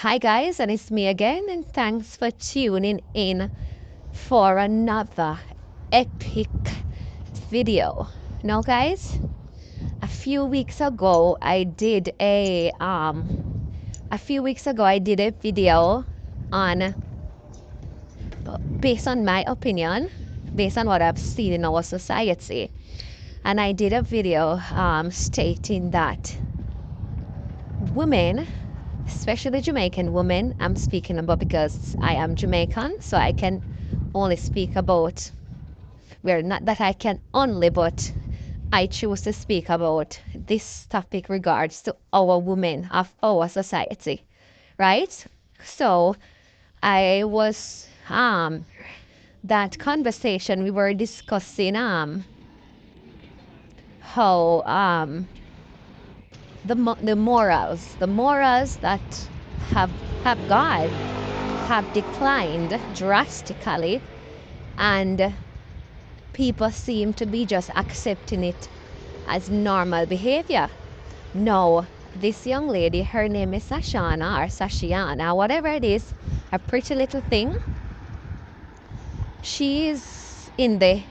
Hi guys, and it's me again, and thanks for tuning in for another epic video. Now guys, a few weeks ago I did a video on based on my opinion, based on what I've seen in our society. And I did a video stating that women, especially Jamaican women, I'm speaking about because I am Jamaican, so I can only speak about, well, not that I can only, but I choose to speak about this topic regards to our women of our society, right? So I was that conversation we were discussing how the morals that have gone, have declined drastically, and people seem to be just accepting it as normal behavior. No, this young lady, her name is Sashana or Sashiana, whatever it is, a pretty little thing. She's a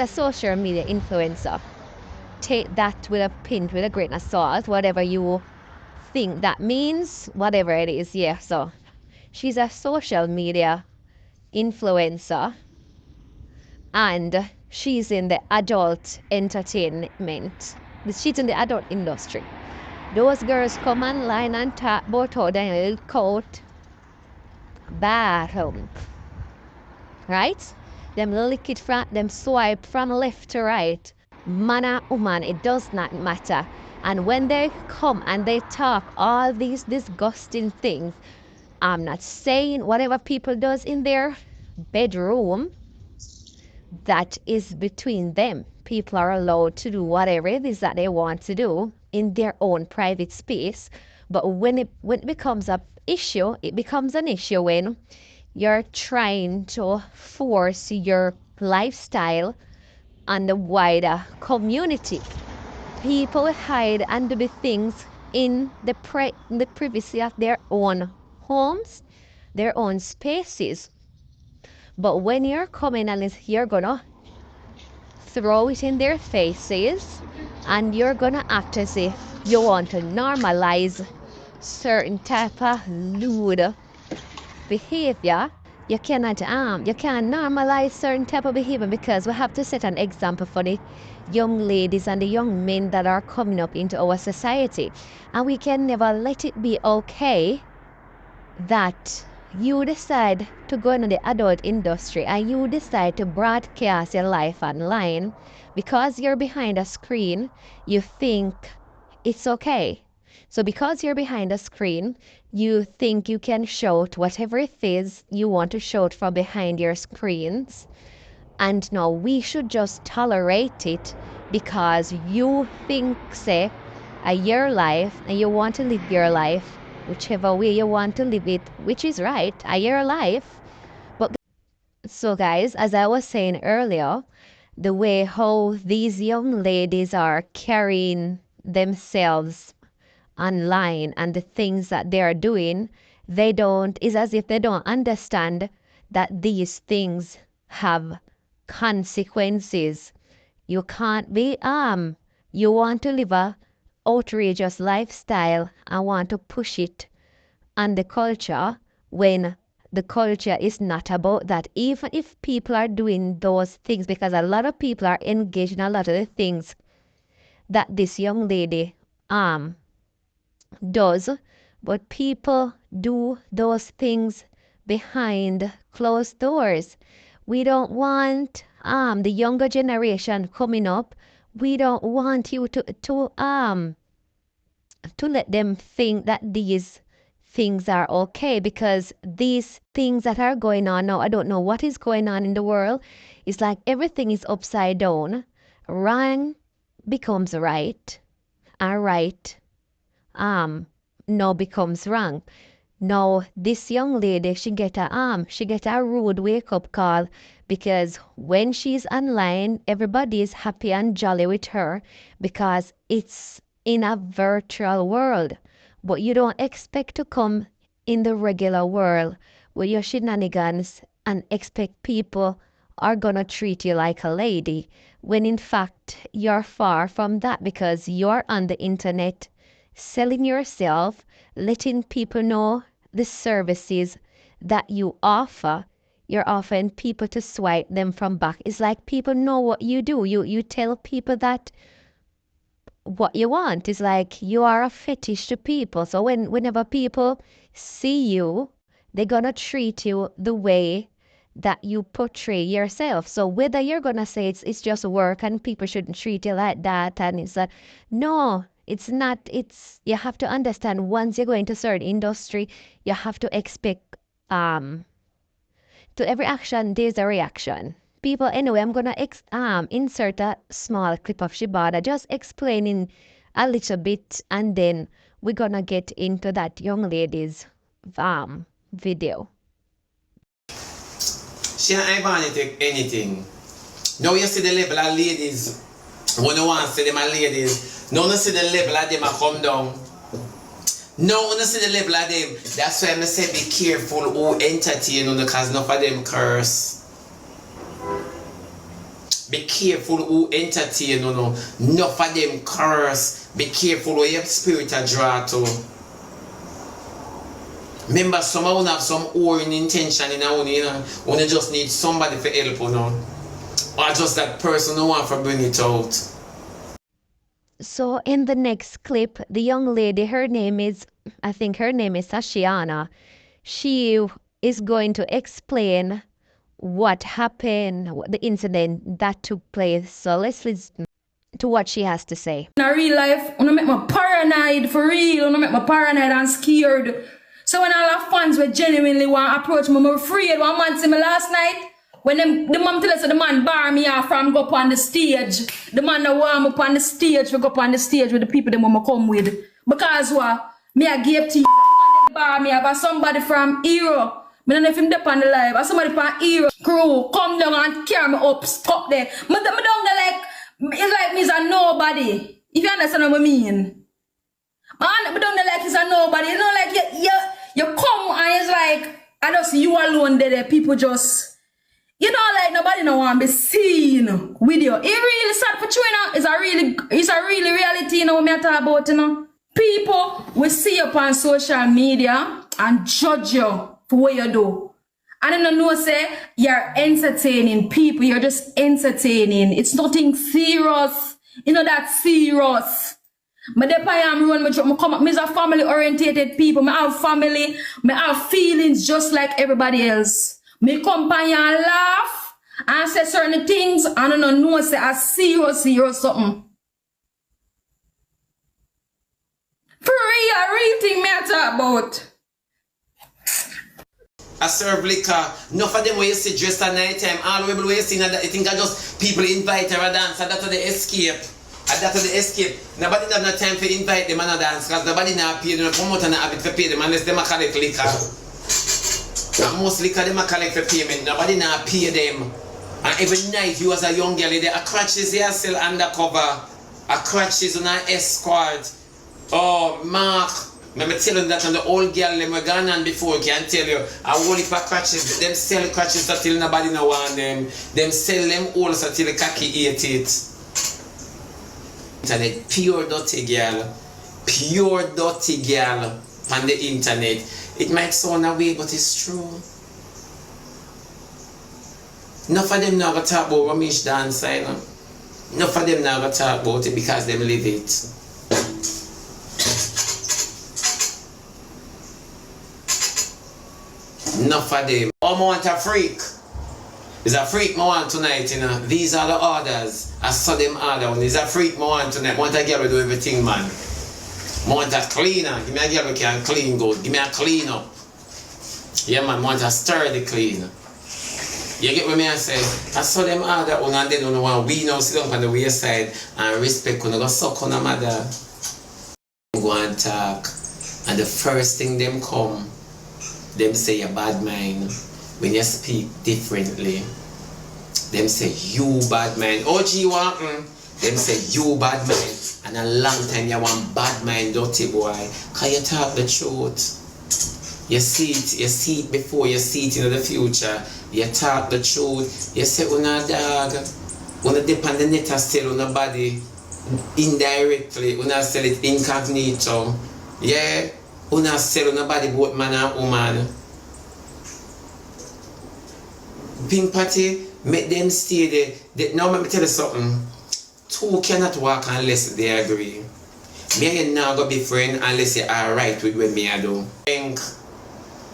social media influencer. Take that with a grain of salt, whatever you think that means, whatever it is. Yeah, so she's a social media influencer, and she's in the adult entertainment. She's in the adult industry. Those girls come online and talk about how they will coat bottom, right? Them lick it from, them swipe from left to right. Man or woman, it does not matter. And when they come and they talk all these disgusting things, I'm not saying whatever people does in their bedroom, that is between them. People are allowed to do whatever it is that they want to do in their own private space. But when it becomes an issue, it becomes an issue when you're trying to force your lifestyle on the wider community. People hide under the things in the privacy of their own homes, their own spaces. But when you're coming and you're gonna throw it in their faces, and you're gonna act as if you want to normalize certain type of lewd behavior, you can't normalize certain type of behavior, because we have to set an example for the young ladies and the young men that are coming up into our society. And we can never let it be okay that you decide to go into the adult industry and you decide to broadcast your life online because you're behind a screen. You think it's okay. So because you're behind a screen, you think you can shout whatever it is you want to shout from behind your screens. And no, we should just tolerate it because you think, say, your life, and you want to live your life whichever way you want to live it, which is right, your life. But so guys, as I was saying earlier, the way how these young ladies are carrying themselves online and the things that they are doing, it's as if they don't understand that these things have consequences. You can't be you want to live a outrageous lifestyle and want to push it on the culture when the culture is not about that. Even if people are doing those things, because a lot of people are engaged in a lot of the things that this young lady does, but people do those things behind closed doors. We don't want the younger generation coming up, we don't want you to let them think that these things are okay, because these things that are going on now, I don't know what is going on in the world. It's like everything is upside down. Wrong becomes right, and right now becomes wrong. Now this young lady, she get a rude wake up call, because when she's online, everybody is happy and jolly with her because it's in a virtual world. but you don't expect to come in the regular world with your shenanigans and expect people are gonna treat you like a lady, when in fact you're far from that, because you're on the internet selling yourself, letting people know the services that you offer. You're offering people to swipe them from back. It's like people know what you do. You tell people that what you want. Is like you are a fetish to people. So whenever people see you, they're gonna treat you the way that you portray yourself. So whether you're gonna say it's just work and people shouldn't treat you like that, and it's that, no, it's not. It's, you have to understand, once you're going to certain industry, you have to expect to every action there's a reaction. People, anyway, I'm gonna insert a small clip of Shibata just explaining a little bit, and then we're gonna get into that young lady's video. She ain't want to take anything. Now you see the level of ladies. When you want to see them as ladies, now you see the level of them a come down. Now you see the level of them. That's why I say be careful who entertain you, because enough of them curse. Be careful who entertain you, enough of them curse. Be careful where your spirit a draw to. Remember, some of you have some own intention in our own, you just need somebody for help, or just that person who want to bring it out. So in the next clip, the young lady, I think her name is Ashiana. She is going to explain what happened, the incident that took place. So let's listen to what she has to say. In real life, I make me paranoid for real. I make me paranoid and scared. So when all the fans were genuinely want to approach me, I'm afraid. One man see me last night, when the mom tell us the man bar me off from go up on the stage. The man that want me up on the stage, we go up on the stage with the people that mama come with. Because what? Me I gave to you. The bar me off somebody from Hero. I don't know if him up on the live. Or somebody from Hero crew come down and carry me up there. Me down there like, it's like me's a nobody. If you understand what I mean. Man, me down there like it's a nobody. You know, like you come and it's like, I just you alone there. People just, you know, like nobody no want to be seen with you. It really sad for you, It's a really reality, what me talk about, People will see you on social media and judge you for what you do. And then know say you're entertaining people. You're just entertaining. It's nothing serious. That's serious. But the I am run, I'm a family orientated people. I have family, I have feelings just like everybody else. Me come by and laugh and say certain things, and I don't know say I serious something. For real thing me I talk about. I serve liquor. Enough of them where you see dressed at night time, all the way where you see that I think I just people invite her a dance, and that's how they escape. And that's how they escape. Nobody have no time to invite them and a dance, because nobody now pay them, promoter not have it to pay them unless them a collect liquor. And most liquor them a collect for payment. Nobody now pay them. And every night you as a young girl, there are crutches here still undercover. A crutches on an escort. Oh, Mark. Let me tell you that on the old girl them were gone on before, can tell you. A whole heap of crutches. Them sell crutches until nobody no want them. Them sell them all until the cocky eat it. Internet, pure dirty girl on the internet. It might sound away, but it's true. Enough of them never talk about Ramesh dance, Enough of them never talk about it because them live it. Enough of them. Oh, I want a freak. It's a freak I want tonight, These are the orders. I saw them order. When it's a freak I want tonight. I want a girl to do everything, man. I want a cleaner. Give me a girl who can clean good. Give me a cleaner. Yeah, man. I want a sturdy cleaner. You get what I say? I saw them order. And they don't want we now sit down on the wayside and respect. When I go suck on a mother. Go and talk. And the first thing them come, them say a bad mind. When you speak differently, them say you bad man. OG walking, Them say you bad mind, and a long time you want bad mind, dirty boy. Can you talk the truth? You see it before, you see it in the future. You talk the truth. You say una dog, una dip on the net and still una body indirectly, una sell it incognito. Yeah, una sell una body both man and woman. Pink party, make them stay there. Now let me tell you something. Two cannot walk unless they agree. Me and you not gonna be friends unless you are right with what me I do. Think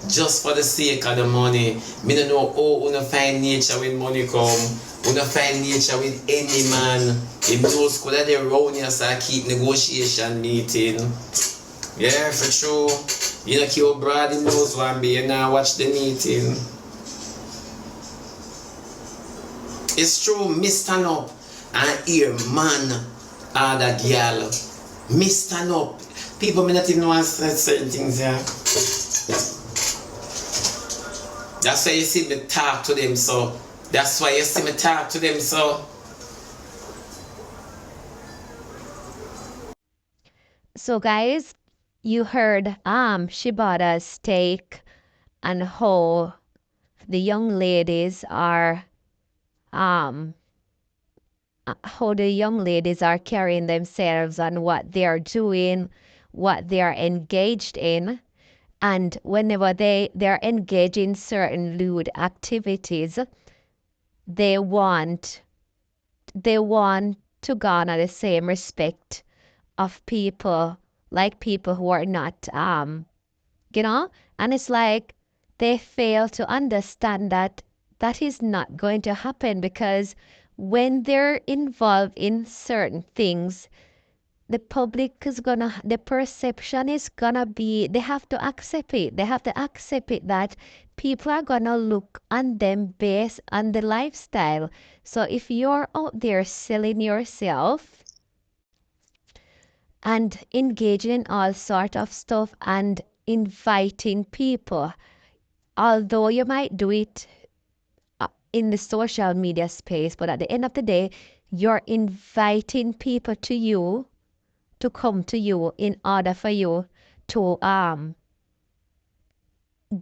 just for the sake of the money. Me don't know how una find nature when money come. Una find nature with any man. If those could have their own yes, I keep negotiation meeting. Yeah, for sure. You know kill broad in those one be you now watch the meeting. It's true, me stand up and hear man or the girl. Me stand up. People may not even know certain things here. That's why you see me talk to them so. That's why you see me talk to them so. So guys, you heard Shibata's take and how the young ladies are carrying themselves and what they are doing, what they are engaged in. And whenever they're engaged in certain lewd activities, they want to garner the same respect of people, like people who are not, and it's like they fail to understand that that is not going to happen, because when they're involved in certain things, the perception is gonna be, they have to accept it. They have to accept it that people are gonna look on them based on the lifestyle. So if you're out there selling yourself and engaging in all sort of stuff and inviting people, although you might do it in the social media space, but at the end of the day, you're inviting people to you, to come to you in order for you to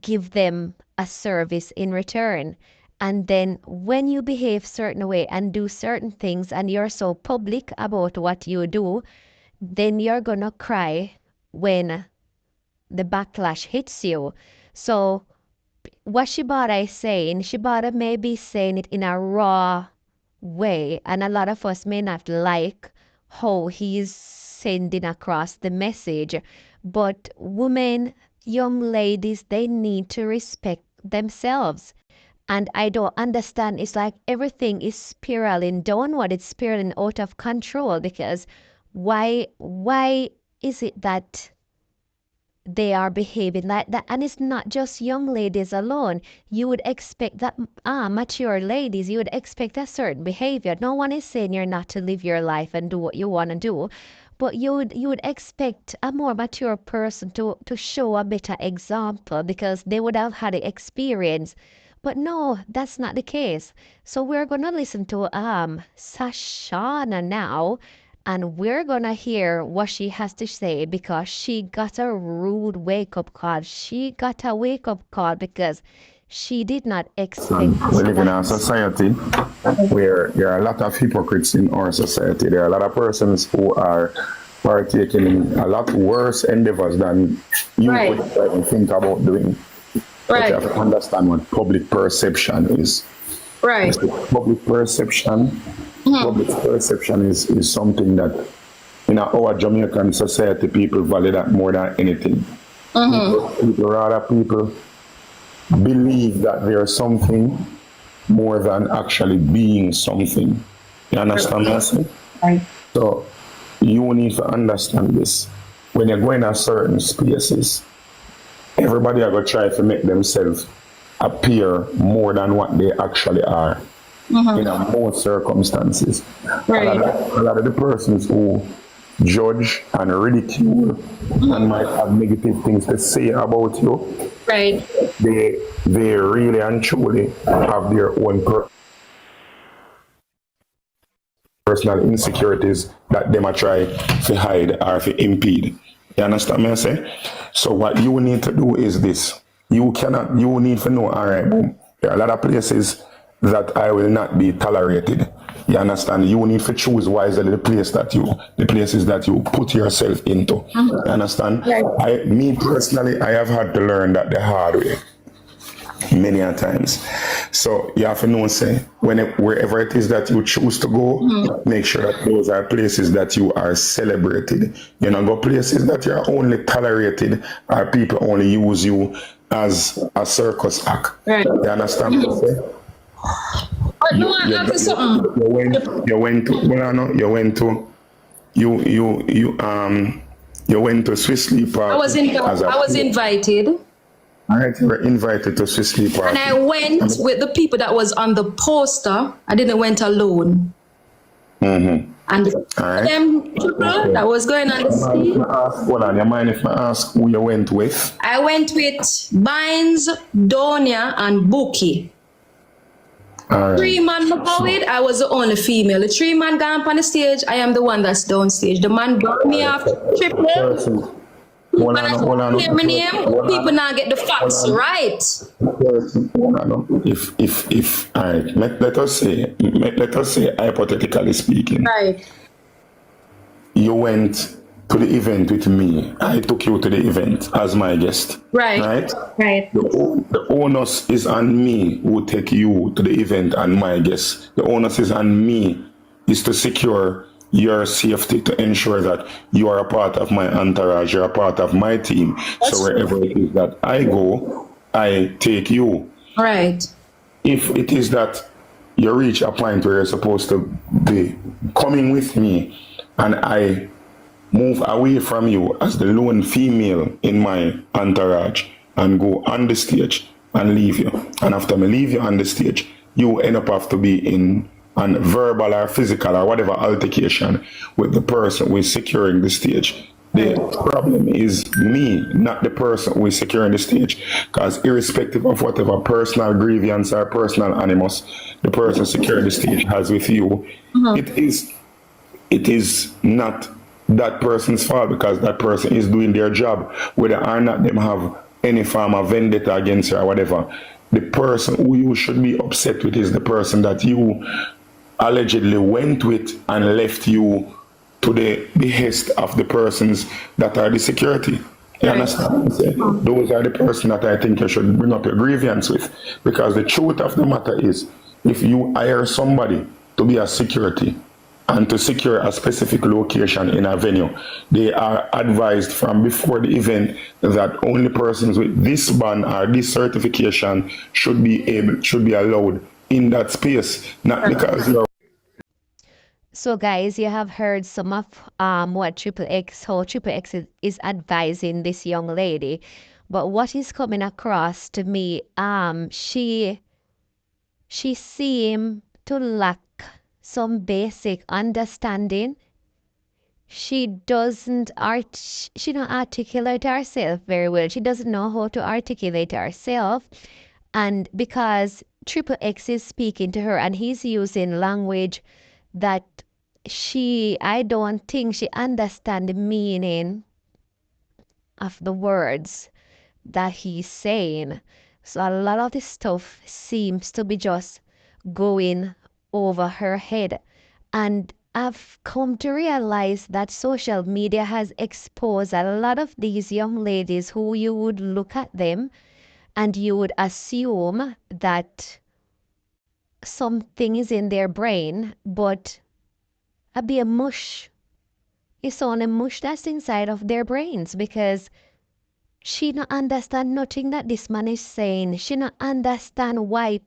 give them a service in return. And then when you behave certain way and do certain things and you're so public about what you do, then you're gonna cry when the backlash hits you. So what Shibata is saying, Shibata may be saying it in a raw way, and a lot of us may not like how he's sending across the message. But women, young ladies, they need to respect themselves. And I don't understand, it's like everything is spiraling downward, it's spiraling out of control, because why is it that they are behaving like that? And it's not just young ladies alone. You would expect that mature ladies, you would expect a certain behavior. No one is saying you're not to live your life and do what you want to do, but you would expect a more mature person to show a better example, because they would have had the experience. But no, that's not the case. So we're gonna listen to Sashana now, and we're gonna hear what she has to say, because she got a rude wake-up call. She got a wake-up call because she did not expect we live in a society where there are a lot of hypocrites in our society. There are a lot of persons who are partaking in a lot worse endeavors than you Right. would even think about doing. But you have to understand what public perception is. Right. Public perception is something that in our Jamaican society people value that more than anything. People believe that they are something more than actually being something. You understand what I'm saying? Right. So you need to understand this. When you're going to certain spaces, everybody are going to try to make themselves appear more than what they actually are. In most circumstances. Right. A lot of the persons who judge and ridicule and might have negative things to say about you, Right. they really and truly have their own personal insecurities that them a try to hide or to impede. You understand me I say? So what you need to do is this. You need to know, all right, boom. There are a lot of places that I will not be tolerated. You understand? You need to choose wisely the places that you put yourself into. You understand? Me personally, I have had to learn that the hard way many a times. So you have to know, say, wherever it is that you choose to go, make sure that those are places that you are celebrated. You know, go places that you're only tolerated or people only use you as a circus act. Right. You understand what I'm saying? But no, I'm asking something. You went to Swiss Sleep Park. I was invited. All right, you were invited to Swiss Sleep Park. And I went with the people that was on the poster. I didn't went alone. Mm-hmm. And right. them people that was going on the stage. Hold on, you mind if I ask who you went with? I went with Bynes, Donia, and Buki. All right. 3 man go with, I was the only female. The 3 man gone up on the stage, I am the one that's downstage. The man brought me up triple. Hold on. Hear my name, people now get the facts right. If all right, let us say hypothetically speaking, Right. you went to the event with me. I took you to the event as my guest. Right. Right. The onus is on me who take you to the event and my guest. The onus is on me is to secure your safety, to ensure that you are a part of my entourage, you're a part of my team. So wherever it is that I go, I take you. Right. If it is that you reach a point where you're supposed to be coming with me and I move away from you as the lone female in my entourage and go on the stage and leave you, and after me leave you on the stage, you end up have to be in an verbal or physical or whatever altercation with the person who is securing the stage. The problem is me, not the person who is securing the stage. Because irrespective of whatever personal grievance or personal animus the person securing the stage has with you, it is not that person's fault, because that person is doing their job, whether or not them have any form of vendetta against you or whatever. The person who you should be upset with is the person that you allegedly went with and left you to the behest of the persons that are the security. You understand? Those are the persons that I think you should bring up your grievance with. Because the truth of the matter is, if you hire somebody to be a security and to secure a specific location in a venue, they are advised from before the event that only persons with this ban or this certification should be allowed in that space, not because you're. So guys, you have heard some of what how Triple X is advising this young lady. But what is coming across to me, she seemed to lack some basic understanding. She don't articulate herself very well. She doesn't know how to articulate herself. And because Triple X is speaking to her and he's using language that I don't think she understands the meaning of the words that he's saying. So a lot of this stuff seems to be just going over her head. And I've come to realize that social media has exposed a lot of these young ladies who you would look at them and you would assume that something is in their brain, but a be a mush. It's only mush that's inside of their brains, because she not understand nothing that this man is saying. She not understand why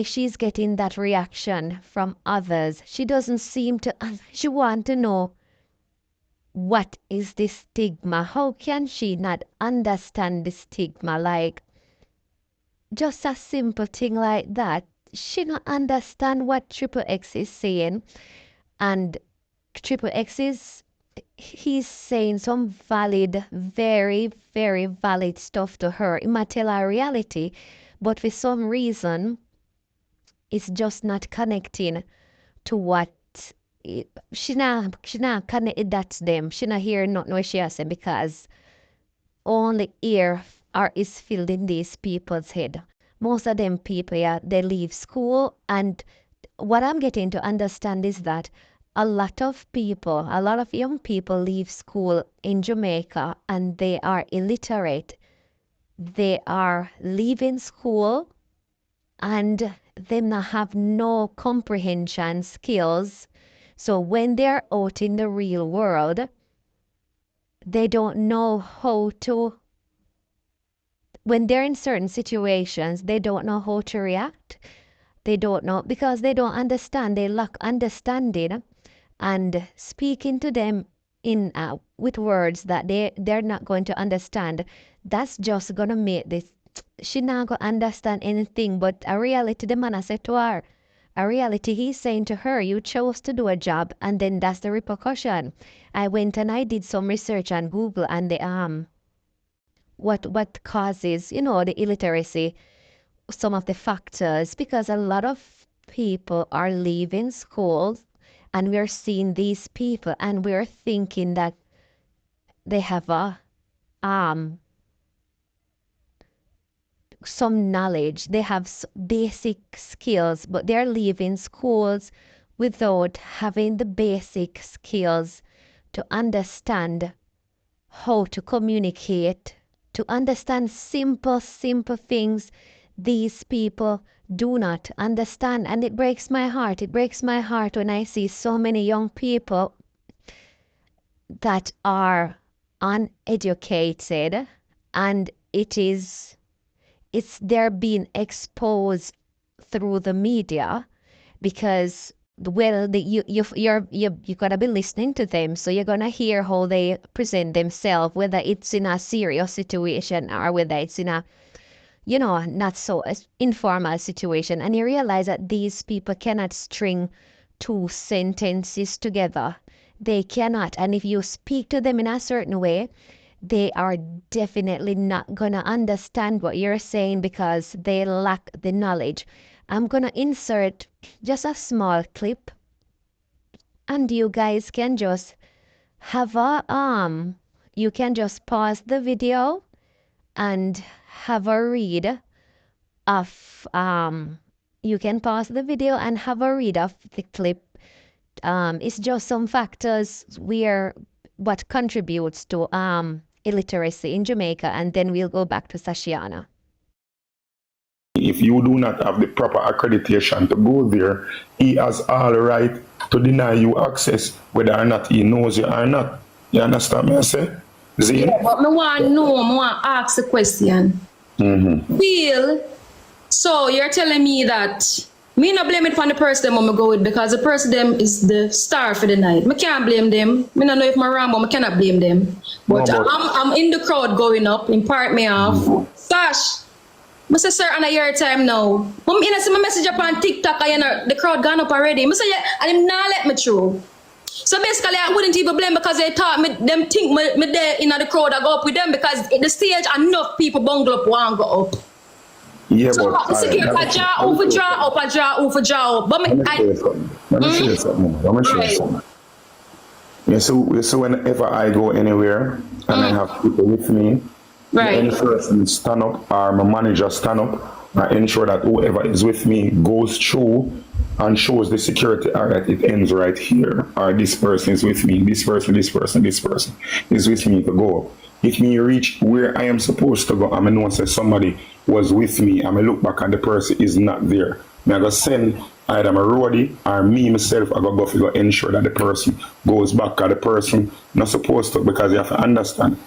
she's getting that reaction from others. She doesn't seem to, she want to know what is the stigma. How can she not understand the stigma? Like, just a simple thing like that. She not understand what Triple X is saying, and Triple X he's saying some valid, very, very valid stuff to her. It might tell her reality, but for some reason, it's just not connecting to what she not connected that to them. She not hear nothing what she has said because only ear are is filled in these people's head. Most of them people, yeah, they leave school, and what I'm getting to understand is that a lot of young people leave school in Jamaica and they are illiterate. They are leaving school and they not have no comprehension skills. So when they're out in the real world, they don't know how to, when they're in certain situations, they don't know how to react. They don't know because they don't understand. They lack understanding, and speaking to them in with words that they're not going to understand. That's just gonna make this. She not gonna understand anything. But a reality, the man I said to her, a reality he's saying to her, you chose to do a job, and then that's the repercussion. I went and I did some research on Google, and the what causes, you know, the illiteracy, some of the factors, because a lot of people are leaving schools and we're seeing these people and we're thinking that they have a some knowledge, they have basic skills, but they're leaving schools without having the basic skills to understand how to communicate, to understand simple things. These people do not understand, and it breaks my heart. It breaks my heart when I see so many young people that are uneducated, and they're being exposed through the media because, well, you gotta be listening to them, so you're gonna hear how they present themselves, whether it's in a serious situation or whether it's in a, you know, not so informal situation, and you realize that these people cannot string two sentences together. They cannot, and if you speak to them in a certain way, they are definitely not gonna understand what you're saying because they lack the knowledge. I'm gonna insert just a small clip, and you guys can just have a you can just pause the video and have a read of you can pause the video and have a read of the clip. It's just some factors where what contributes to illiteracy in Jamaica, and then we'll go back to Sashiana. If you do not have the proper accreditation to go there, he has all right to deny you access, whether or not he knows you or not. You understand me, I say? Zane? Yeah, but I want to ask a question. Bill, so you're telling me that me not blame it on the person I'm go with because the person them is the star for the night. I can't blame them. I don't know if I'm wrong, but I cannot blame them. But, No, but I'm in the crowd going up, in part me off. Sash, I say, sir, on a year time now. I'm in a see my message up on TikTok, and the crowd gone up already. I say, yeah, and him not let me through. So basically, I wouldn't even blame because they thought them think me there in the crowd I go up with them because at the stage enough people bungle up one go up. yeah, So but it's okay, I draw up. But let me show you something. Let me show you something. You see, whenever I go anywhere and I have people with me, any person stand up or my manager stand up, I ensure that whoever is with me goes through and shows the security, all right, it ends right here, or this person is with me, this person is with me to go. If me reach where I am supposed to go, I know say somebody was with me, I look back and the person is not there. I go send either my roadie or me myself, I go figure ensure that the person goes back, or the person not supposed to, because you have to understand,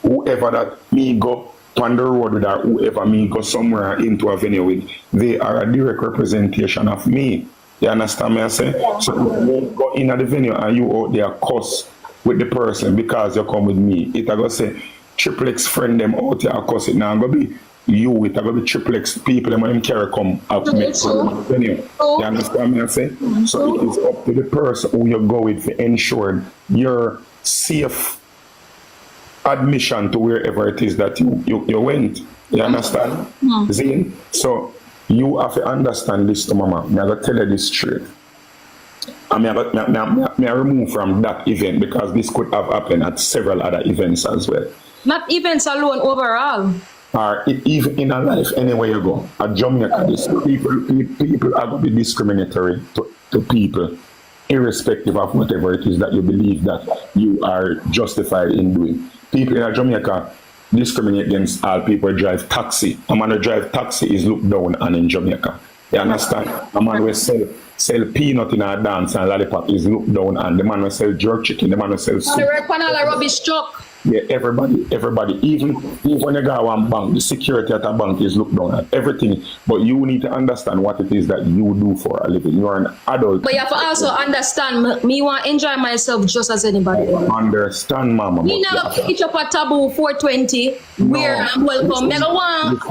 whoever that me go on the road with, or whoever me go somewhere into a venue with, they are a direct representation of me. You understand me I say? So if you go in at the venue and you out there cuss with the person because you come with me, it I go say triple X friend them out there cuss, it now go be you, it I go be triple X people them when them carry come up me the venue. You understand me I say? So it is up to the person who you go with to ensure your safe admission to wherever it is that you went. You understand? Zane? So you have to understand this to mama. I'm going to tell you this straight. I mean, I remove from that event because this could have happened at several other events as well. Not events alone, overall. Or even in a life, anywhere you go. At Jamaica, this people are going to be discriminatory to people, irrespective of whatever it is that you believe that you are justified in doing. People in Jamaica discriminate against all people who drive taxi. A man who drive taxi is looked down on in Jamaica. You understand? A man who sell peanut in a dance and lollipop is looked down on. The man who sell jerk chicken, the man who sell soup. The red panel a rubbish truck. Yeah, everybody. Even when you go to one bank, the security at a bank is looked down at. Everything. But you need to understand what it is that you do for a living. You are an adult. But you have to also understand, me want to enjoy myself just as anybody. Understand, mama. Me never pitch up a taboo 420 where I'm welcome. Never want.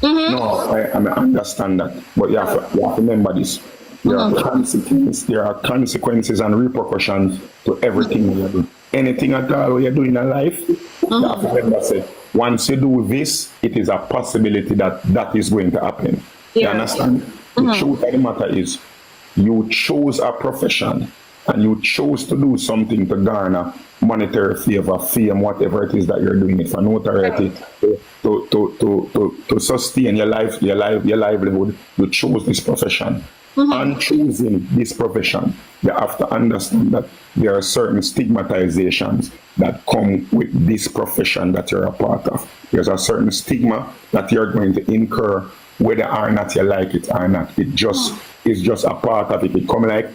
No, I understand that. But you have to remember this. There are consequences and repercussions to everything you do. Anything at all you do in a life, you have to remember, say, once you do this, it is a possibility that that is going to happen. You understand? The truth of the matter is, you chose a profession and you chose to do something to garner monetary favor, fame, whatever it is that you're doing it for notoriety, to sustain your livelihood. You chose this profession. And choosing this profession, you have to understand that there are certain stigmatizations that come with this profession that you're a part of. There's a certain stigma that you're going to incur whether or not you like it or not. It just is just a part of it. It come like,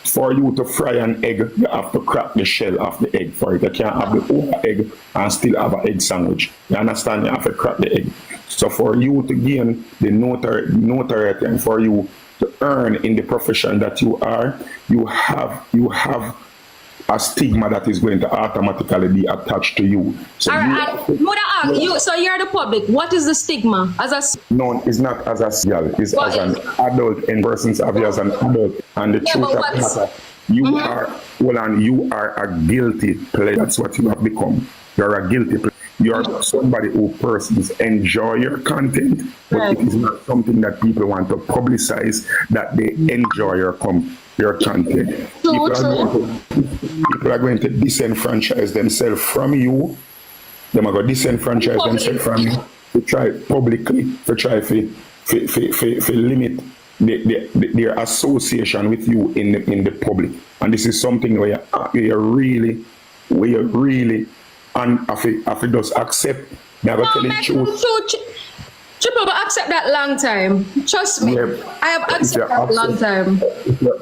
for you to fry an egg, you have to crack the shell of the egg for it. You can't have the whole egg and still have an egg sandwich. You understand? You have to crack the egg. So for you to gain the notoriety and for you to earn in the profession that you are, you have a stigma that is going to automatically be attached to you. So so you're the public. What is the stigma? No, it's not as a girl. It's as an adult, and persons have you as an adult. And the truth of the matter, you are, well, and you are a guilty player. That's what you have become. You're a guilty player. You're somebody who persons enjoy your content, but it is not something that people want to publicize that they enjoy your content. People are going to disenfranchise themselves from you. They are going to disenfranchise themselves from you to try publicly, to try to limit their association with you in the public. And this is something where you really and if it does accept, never tell the truth. Triple, but accept that long time. Trust me. Yeah. I have accepted that long time.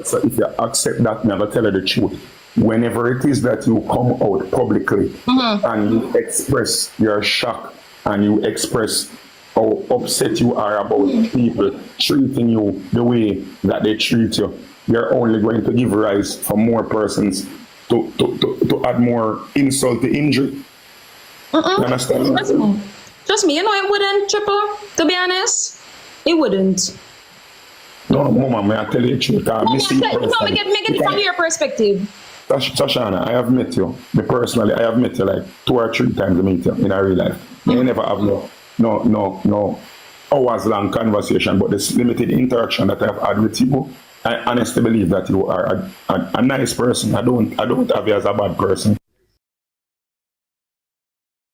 So if you accept that, never tell her the truth. Whenever it is that you come out publicly and you express your shock and you express how upset you are about people treating you the way that they treat you, you're only going to give rise for more persons to add more insult to injury. You understand? Trust me, you know it wouldn't, Triple, to be honest. It wouldn't. No, Mama, may I tell you the truth? Make it from your perspective. Tashana, I have met you. Me personally, I have met you like 2 or 3 times to meet you in our real life. I never have no hours long conversation, but this limited interaction that I've had with you, I honestly believe that you are a nice person. I don't have you as a bad person.